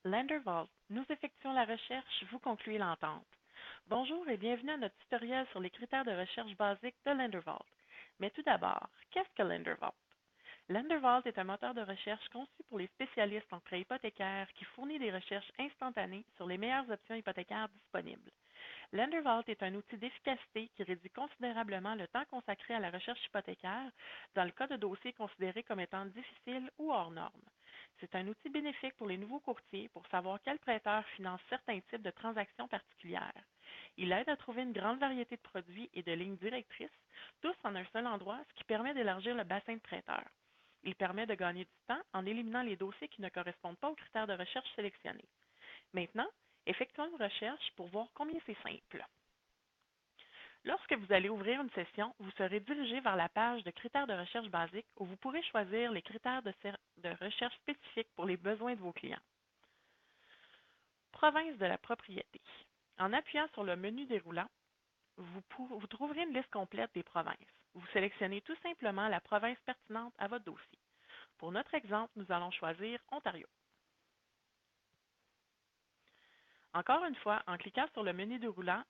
Lendervault, nous effectuons la recherche, vous concluez l'entente. Bonjour et bienvenue à notre tutoriel sur les critères de recherche basiques de Lendervault. Mais tout d'abord, qu'est-ce que Lendervault? Lendervault est un moteur de recherche conçu pour les spécialistes en prêts hypothécaires qui fournit des recherches instantanées sur les meilleures options hypothécaires disponibles. Lendervault est un outil d'efficacité qui réduit considérablement le temps consacré à la recherche hypothécaire dans le cas de dossiers considérés comme étant difficiles ou hors normes. C'est un outil bénéfique pour les nouveaux courtiers pour savoir quel prêteur finance certains types de transactions particulières. Il aide à trouver une grande variété de produits et de lignes directrices, tous en un seul endroit, ce qui permet d'élargir le bassin de prêteurs. Il permet de gagner du temps en éliminant les dossiers qui ne correspondent pas aux critères de recherche sélectionnés. Maintenant, effectuons une recherche pour voir combien c'est simple. Lorsque vous allez ouvrir une session, vous serez dirigé vers la page de critères de recherche basiques où vous pourrez choisir les critères de recherche spécifiques pour les besoins de vos clients. Province de la propriété. En appuyant sur le menu déroulant, vous trouverez une liste complète des provinces. Vous sélectionnez tout simplement la province pertinente à votre dossier. Pour notre exemple, nous allons choisir Ontario. Encore une fois, en cliquant sur le menu déroulant,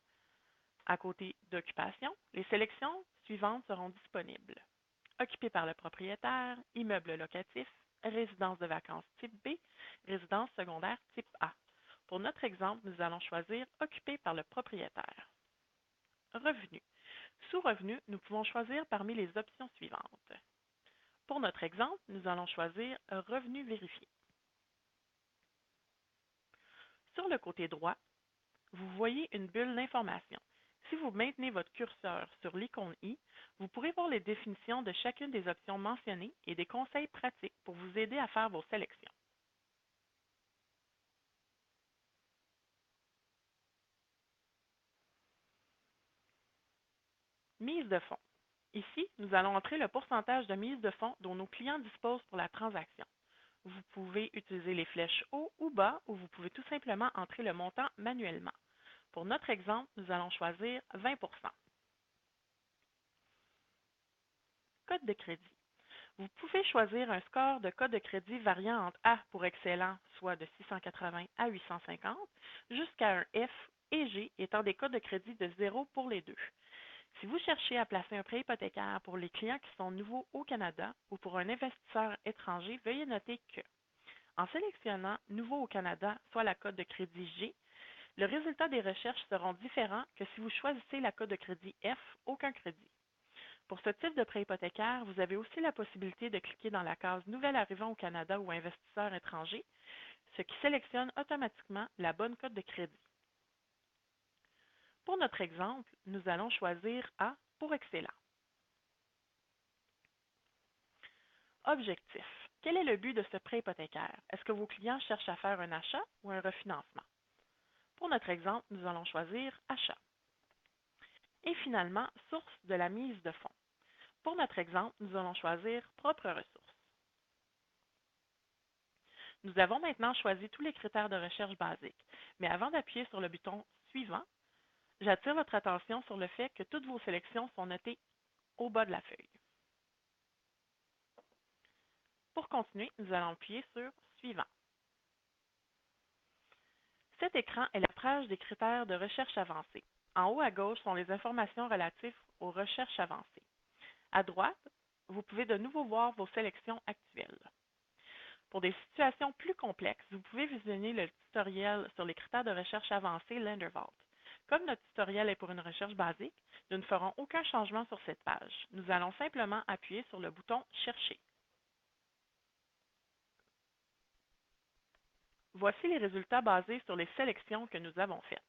à côté d'Occupation, les sélections suivantes seront disponibles. Occupé par le propriétaire, immeuble locatif, résidence de vacances type B, résidence secondaire type A. Pour notre exemple, nous allons choisir Occupé par le propriétaire. Revenus. Sous Revenus, nous pouvons choisir parmi les options suivantes. Pour notre exemple, nous allons choisir Revenus vérifiés. Sur le côté droit, vous voyez une bulle d'information. Si vous maintenez votre curseur sur l'icône I, vous pourrez voir les définitions de chacune des options mentionnées et des conseils pratiques pour vous aider à faire vos sélections. Mise de fonds. Ici, nous allons entrer le pourcentage de mise de fonds dont nos clients disposent pour la transaction. Vous pouvez utiliser les flèches haut ou bas ou vous pouvez tout simplement entrer le montant manuellement. Pour notre exemple, nous allons choisir 20 Code de crédit. Vous pouvez choisir un score de code de crédit variant entre A pour excellent, soit de 680 à 850, jusqu'à un F et G étant des codes de crédit de 0 pour les deux. Si vous cherchez à placer un prêt hypothécaire pour les clients qui sont nouveaux au Canada ou pour un investisseur étranger, veuillez noter que, en sélectionnant Nouveau au Canada, soit la code de crédit G, le résultat des recherches seront différents que si vous choisissez la code de crédit F, aucun crédit. Pour ce type de prêt hypothécaire, vous avez aussi la possibilité de cliquer dans la case Nouvel arrivant au Canada ou investisseur étranger, ce qui sélectionne automatiquement la bonne cote de crédit. Pour notre exemple, nous allons choisir A pour excellent. Objectif. Quel est le but de ce prêt hypothécaire? Est-ce que vos clients cherchent à faire un achat ou un refinancement? Pour notre exemple, nous allons choisir achat. Et finalement, source de la mise de fonds. Pour notre exemple, nous allons choisir propres ressources. Nous avons maintenant choisi tous les critères de recherche basiques, mais avant d'appuyer sur le bouton Suivant, j'attire votre attention sur le fait que toutes vos sélections sont notées au bas de la feuille. Pour continuer, nous allons appuyer sur Suivant. Cet écran est la page des critères de recherche avancés. En haut à gauche sont les informations relatives aux recherches avancées. À droite, vous pouvez de nouveau voir vos sélections actuelles. Pour des situations plus complexes, vous pouvez visionner le tutoriel sur les critères de recherche avancés Lendervault. Comme notre tutoriel est pour une recherche basique, nous ne ferons aucun changement sur cette page. Nous allons simplement appuyer sur le bouton Chercher. Voici les résultats basés sur les sélections que nous avons faites.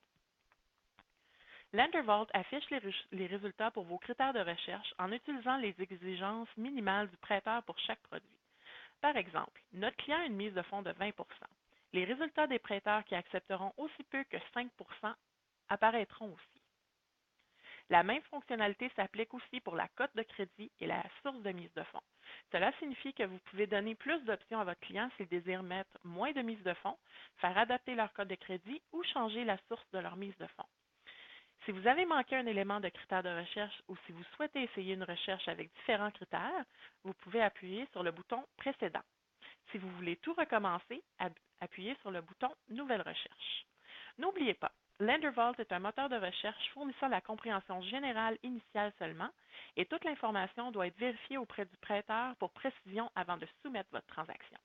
Lendervault affiche les résultats pour vos critères de recherche en utilisant les exigences minimales du prêteur pour chaque produit. Par exemple, notre client a une mise de fonds de 20 Les résultats des prêteurs qui accepteront aussi peu que 5 apparaîtront aussi. La même fonctionnalité s'applique aussi pour la cote de crédit et la source de mise de fonds. Cela signifie que vous pouvez donner plus d'options à votre client s'il désire mettre moins de mise de fonds, faire adapter leur cote de crédit ou changer la source de leur mise de fonds. Si vous avez manqué un élément de critère de recherche ou si vous souhaitez essayer une recherche avec différents critères, vous pouvez appuyer sur le bouton Précédent. Si vous voulez tout recommencer, appuyez sur le bouton Nouvelle recherche. N'oubliez pas, Lendervault est un moteur de recherche fournissant la compréhension générale initiale seulement et toute l'information doit être vérifiée auprès du prêteur pour précision avant de soumettre votre transaction.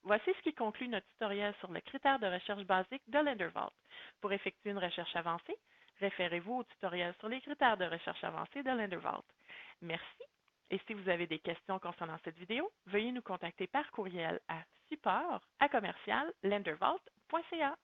Voici ce qui conclut notre tutoriel sur le critère de recherche basique de Lendervault. Pour effectuer une recherche avancée, référez-vous au tutoriel sur les critères de recherche avancée de Lendervault. Merci. Et si vous avez des questions concernant cette vidéo, veuillez nous contacter par courriel à support@lendervault.ca.